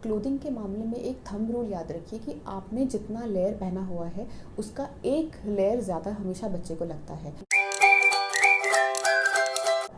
Clothing के मामले में एक थंब रूल याद रखिए कि आपने जितना लेयर पहना हुआ है उसका एक लेयर ज़्यादा हमेशा बच्चे को लगता है।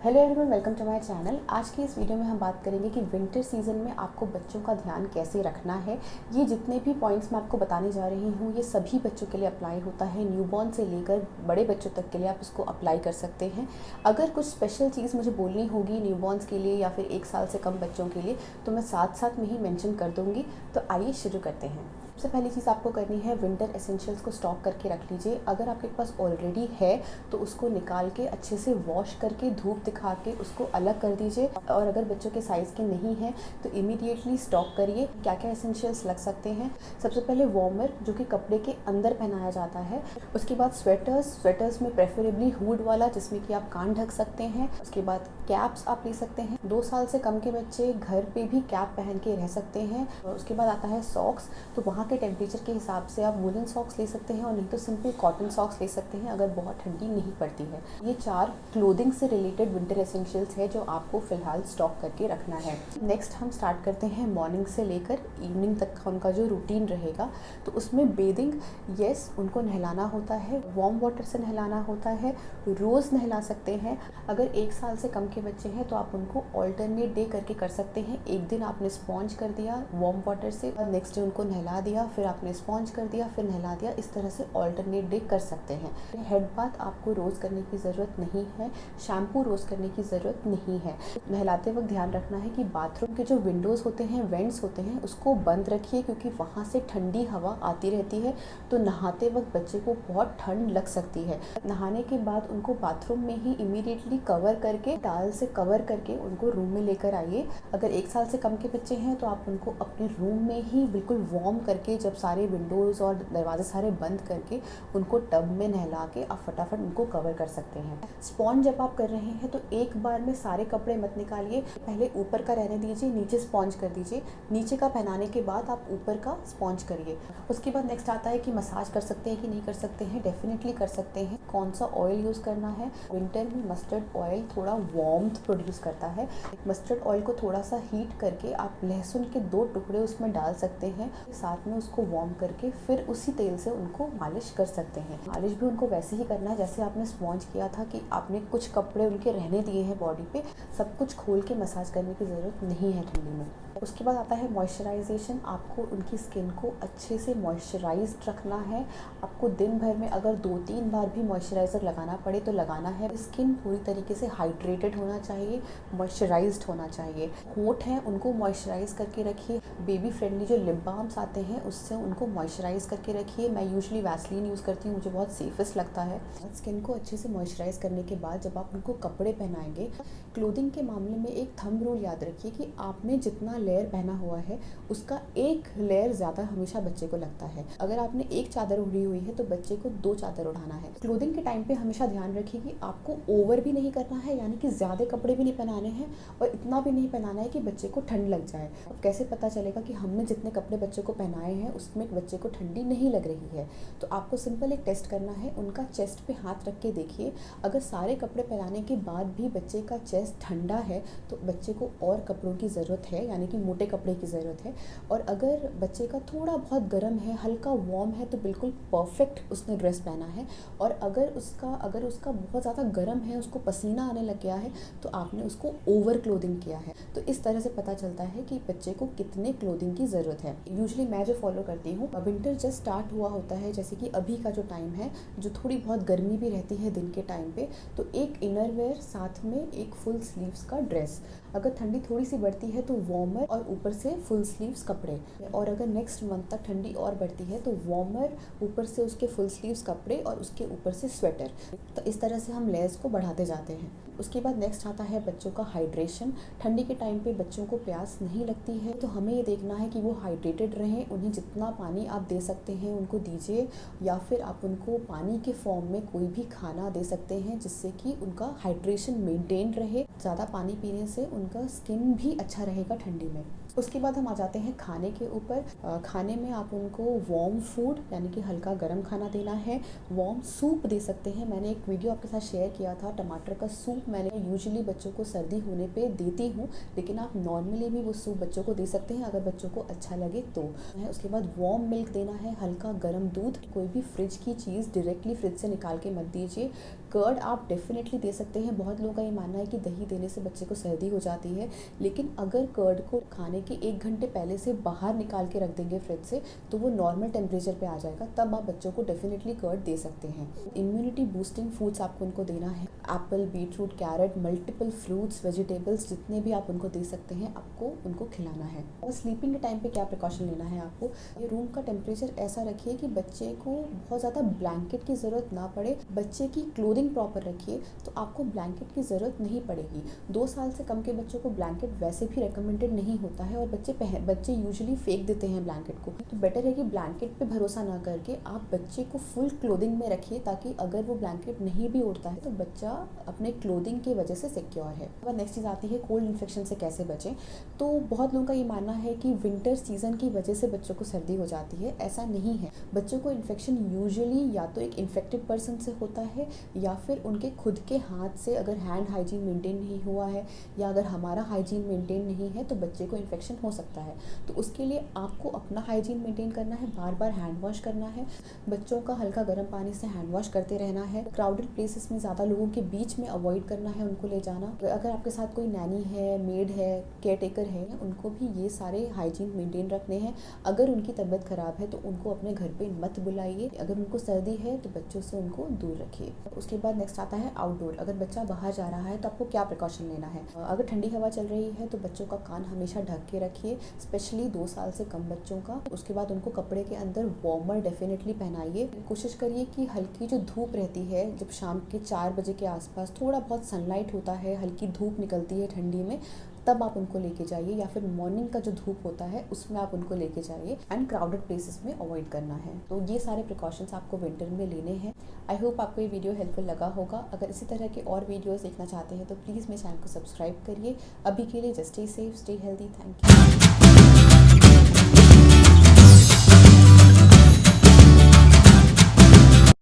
Hello everyone, welcome to my channel. आज की इस वीडियो में हम बात करेंगे कि विंटर सीजन में आपको बच्चों का ध्यान कैसे रखना है। ये जितने भी पॉइंट्स मैं आपको बताने जा रही हूँ ये सभी बच्चों के लिए अप्लाई होता है। न्यूबॉर्न से लेकर बड़े बच्चों तक के लिए आप इसको अप्लाई कर सकते हैं। अगर कुछ स्पेशल चीज़ मुझे बोलनी होगी न्यूबॉर्न्स के लिए या फिर 1 साल से कम बच्चों के लिए तो मैं साथ साथ में ही मेंशन कर दूँगी। तो आइए शुरू करते हैं। सबसे पहली चीज़ आपको करनी है, विंटर एसेंशियल्स को स्टॉक करके रख लीजिए। अगर आपके पास ऑलरेडी है तो उसको निकाल के अच्छे से वॉश करके धूप दिखा के उसको अलग कर दीजिए। और अगर बच्चों के साइज़ के नहीं है तो इमीडिएटली स्टॉक करिए। क्या क्या एसेंशियल्स लग सकते हैं? सबसे पहले वार्मर, जो कि कपड़े के अंदर पहनाया जाता है। उसके बाद स्वेटर्स में प्रेफरेबली हुड वाला जिसमें कि आप कान ढक सकते हैं। उसके बाद कैप्स आप ले सकते हैं। 2 साल से कम के बच्चे घर पे भी कैप पहन के रह सकते हैं। और उसके बाद आता है सॉक्स। तो वहाँ के टेम्परेचर के हिसाब से आप वुलन सॉक्स ले सकते हैं और नहीं तो सिंपल कॉटन सॉक्स ले सकते हैं अगर बहुत ठंडी नहीं पड़ती है। ये 4 क्लोथिंग से रिलेटेड विंटर एसेंशियल्स है जो आपको फिलहाल स्टॉक करके रखना है। नेक्स्ट हम स्टार्ट करते हैं मॉर्निंग से लेकर इवनिंग तक का उनका जो रूटीन रहेगा। तो उसमें बेदिंग, यस, उनको नहलाना होता है, वार्म वाटर से नहलाना होता है, रोज़ नहला सकते हैं। अगर 1 साल से कम के बच्चे हैं तो आप उनको ऑल्टरनेट डे करके कर सकते हैं। एक दिन आपने स्पॉन्ज कर दिया वार्म वाटर से और नेक्स्ट डे उनको नहला दिया, फिर आपने स्पॉन्ज कर दिया, फिर नहला दिया। इस तरह से ऑल्टरनेट डे कर सकते हैं। हेड बाथ आपको रोज़ करने की ज़रूरत नहीं है, शैम्पू रोज़ करने की ज़रूरत नहीं है। नहलाते वक्त ध्यान रखना है कि बाथरूम के जो विंडोज़ होते हैं, वेंट्स होते हैं, उसको बंद रखिए क्योंकि वहाँ से ठंडी हवा आती रहती है। तो नहाते वक्त बच्चे को बहुत ठंड लग सकती है। नहाने के बाद उनको बाथरूम में ही इमीडिएटली कवर करके, टॉवल से कवर करके उनको रूम में लेकर आइए। अगर 1 साल से कम के बच्चे हैं तो आप उनको अपने रूम में ही बिल्कुल वार्म करके, जब सारे विंडोज़ और दरवाजे सारे बंद करके उनको टब में नहला के आप फटाफट उनको कवर कर सकते हैं। स्पॉन्ज जब आप कर रहे हैं तो एक बार में सारे कपड़े मत निकालिए। पहले ऊपर का रहने दीजिए, नीचे स्पॉन्ज कर दीजिए। नीचे का पहनाने के बाद आप ऊपर का स्पॉन्ज करिए। उसके बाद नेक्स्ट आता है कि मसाज कर सकते हैं कि नहीं कर सकते हैं। डेफिनेटली कर सकते हैं। कौन सा ऑयल यूज़ करना है? विंटर में मस्टर्ड ऑयल थोड़ा वार्मथ प्रोड्यूस करता है। मस्टर्ड ऑयल को थोड़ा सा हीट करके आप लहसुन के 2 टुकड़े उसमें डाल सकते हैं, साथ में उसको वार्म करके फिर उसी तेल से उनको मालिश कर सकते हैं। मालिश भी उनको वैसे ही करना है जैसे आपने स्पॉन्ज किया था, कि आपने कुछ कपड़े उनके रहने दिए हैं बॉडी पे, सब कुछ खोल के मसाज करने की ज़रूरत नहीं है ठंडी में। उसके बाद आता है मॉइस्चराइजेशन। आपको उनकी स्किन को अच्छे से मॉइस्चराइज्ड रखना है। आपको दिन भर में अगर 2-3 बार भी मॉइस्चराइज़र लगाना पड़े तो लगाना है। स्किन पूरी तरीके से हाइड्रेटेड होना चाहिए, मॉइस्चराइज्ड होना चाहिए। होंठ हैं उनको मॉइस्चराइज करके रखिए। बेबी फ्रेंडली जो लिप बाम्स आते हैं उससे उनको मॉइस्चराइज करके रखिए। मैं यूजुअली वैसलीन यूज़ करती हूँ, मुझे बहुत सेफेस्ट लगता है। स्किन को अच्छे से मॉइस्चराइज करने के बाद जब आप उनको कपड़े पहनाएंगे, क्लोथिंग के मामले में एक थंब रूल याद रखिए कि आपने जितना लेयर पहना हुआ है उसका एक लेयर ज़्यादा हमेशा बच्चे को लगता है। अगर आपने एक चादर ओढ़ी हुई है तो बच्चे को 2 चादर ओढ़ाना है। क्लोथिंग के टाइम पे हमेशा ध्यान रखिए कि आपको ओवर भी नहीं करना है, यानी कि ज़्यादा कपड़े भी नहीं पहनाने हैं और इतना भी नहीं पहनाना है कि बच्चे को ठंड लग जाए। अब कैसे पता चलेगा कि हमने जितने कपड़े बच्चे को पहनाए हैं उसमें बच्चे को ठंडी नहीं लग रही है? तो आपको सिंपल एक टेस्ट करना है। उनका चेस्ट पे हाथ रख के देखिए, अगर सारे कपड़े पहनाने के बाद भी बच्चे का चेस्ट ठंडा है तो बच्चे को और कपड़ों की ज़रूरत है, यानी कि मोटे कपड़े की ज़रूरत है। और अगर बच्चे का थोड़ा बहुत गर्म है, हल्का वार्म है, तो बिल्कुल परफेक्ट उसने ड्रेस पहना है। और अगर उसका बहुत ज़्यादा गर्म है, उसको पसीना आने लग गया है, तो आपने उसको ओवर क्लोथिंग किया है। तो इस तरह से पता चलता है कि बच्चे को कितने क्लोथिंग की ज़रूरत है। यूजुअली मैं जो फॉलो करती हूँ, विंटर जस्ट स्टार्ट हुआ होता है, जैसे कि अभी का जो टाइम है, जो थोड़ी बहुत गर्मी भी रहती है दिन के टाइम पे, तो एक इनर वेयर साथ में एक फुल स्लीव्स का ड्रेस। अगर ठंडी थोड़ी सी बढ़ती है तो वार्मर और ऊपर से फुल स्लीव्स कपड़े। और अगर नेक्स्ट मंथ तक ठंडी और बढ़ती है तो वार्मर, ऊपर से उसके फुल स्लीव्स कपड़े और उसके ऊपर से स्वेटर। तो इस तरह से हम लेयर्स को बढ़ाते जाते हैं। उसके बाद नेक्स्ट आता है बच्चों का हाइड्रेशन। ठंडी के टाइम पे बच्चों को प्यास नहीं लगती है, तो हमें ये देखना है कि वो हाइड्रेटेड रहें। उन्हें जितना पानी आप दे सकते हैं उनको दीजिए, या फिर आप उनको पानी के फॉर्म में कोई भी खाना दे सकते हैं जिससे कि उनका हाइड्रेशन मेंटेन रहे। ज़्यादा पानी पीने से उनका स्किन भी अच्छा रहेगा ठंडी में। उसके बाद हम आ जाते हैं खाने के ऊपर। खाने में आप उनको वार्म फूड यानी कि हल्का गर्म खाना देना है। वार्म सूप दे सकते हैं। मैंने एक वीडियो आपके साथ शेयर किया था, टमाटर का सूप मैंने यूजुअली बच्चों को सर्दी होने पे देती हूँ, लेकिन आप नॉर्मली भी वो सूप बच्चों को दे सकते हैं अगर बच्चों को अच्छा लगे तो। उसके बाद वार्म मिल्क देना है, हल्का गर्म दूध। कोई भी फ्रिज की चीज़ डायरेक्टली फ्रिज से निकाल के मत दीजिए। कर्ड आप डेफिनेटली दे सकते हैं। बहुत लोगों का ये मानना है कि दही देने से बच्चे को सर्दी हो जाती है, लेकिन अगर कर्ड को खाने के 1 घंटे पहले से बाहर निकाल के रख देंगे फ्रिज से तो वो नॉर्मल टेम्परेचर पे आ जाएगा, तब आप बच्चों को डेफिनेटली कर्ड दे सकते हैं। इम्यूनिटी बूस्टिंग फूड्स आपको उनको देना है। Apple, beetroot, carrot, multiple fruits, vegetables जितने भी आप उनको दे सकते हैं आपको उनको खिलाना है। और स्लीपिंग के टाइम पे क्या प्रिकॉशन लेना है आपको, ये रूम का टेम्परेचर ऐसा रखिए कि बच्चे को बहुत ज़्यादा ब्लैंकेट की ज़रूरत ना पड़े। बच्चे की क्लोथिंग प्रॉपर रखिए तो आपको ब्लैंकेट की ज़रूरत नहीं पड़ेगी। 2 साल से कम के बच्चों को ब्लैंकेट वैसे भी रिकमेंडेड नहीं होता है और बच्चे यूजुअली फेंक देते हैं ब्लैंकेट को। तो बेटर है कि ब्लैंकेट पे भरोसा ना करके आप बच्चे को फुल क्लोथिंग में रखिए, ताकि अगर वो ब्लैंकेट नहीं भी उड़ता है तो बच्चा अपने क्लोथिंग की वजह से सिक्योर है। अब नेक्स्ट चीज़ आती है कोल्ड इन्फेक्शन से कैसे बचें। तो बहुत लोगों का ये मानना है कि विंटर सीजन की वजह से बच्चों को सर्दी हो जाती है। ऐसा नहीं है। बच्चों को इन्फेक्शन यूजुअली या तो एक इन्फेक्टेड पर्सन से होता है या फिर उनके खुद के हाथ से, अगर हैंड हाइजीन मेंटेन नहीं हुआ है या अगर हमारा हाइजीन मेंटेन नहीं है तो बच्चे को इन्फेक्शन हो सकता है। तो उसके लिए आपको अपना हाइजीन मेंटेन करना है, बार बार हैंड वॉश करना है, बच्चों का हल्का गर्म पानी से हैंड वॉश करते रहना है। क्राउडेड प्लेसेस में ज़्यादा लोगों के बीच में अवॉइड करना है उनको ले जाना। अगर आपके साथ कोई नैनी है, मेड है, केयर टेकर है, उनको भी ये सारे हाइजीन मेंटेन रखने हैं। अगर उनकी तबीयत ख़राब है तो उनको अपने घर पे मत बुलाइए। अगर उनको सर्दी है तो बच्चों से उनको दूर रखिए। उसके बाद नेक्स्ट आता है आउटडोर। अगर बच्चा बाहर जा रहा है तो आपको क्या प्रिकॉशन लेना है। अगर ठंडी हवा चल रही है तो बच्चों का कान हमेशा ढक के रखिए, स्पेशली 2 साल से कम बच्चों का। उसके बाद उनको कपड़े के अंदर वार्मर डेफिनेटली पहनाइए। कोशिश करिए कि हल्की जो धूप रहती है, जब शाम के 4 बजे के आसपास थोड़ा बहुत सनलाइट होता है, हल्की धूप निकलती है ठंडी में, तब आप उनको लेके जाइए, या फिर मॉर्निंग का जो धूप होता है उसमें आप उनको लेके जाइए। एंड क्राउडेड प्लेसेस में अवॉइड करना है। तो ये सारे प्रिकॉशंस आपको विंटर में लेने हैं। आई होप आपको ये वीडियो हेल्पफुल लगा होगा। अगर इसी तरह के और वीडियोस देखना चाहते हैं तो प्लीज़ मेरे चैनल को सब्सक्राइब करिए। अभी के लिए just stay safe, stay healthy. Thank you.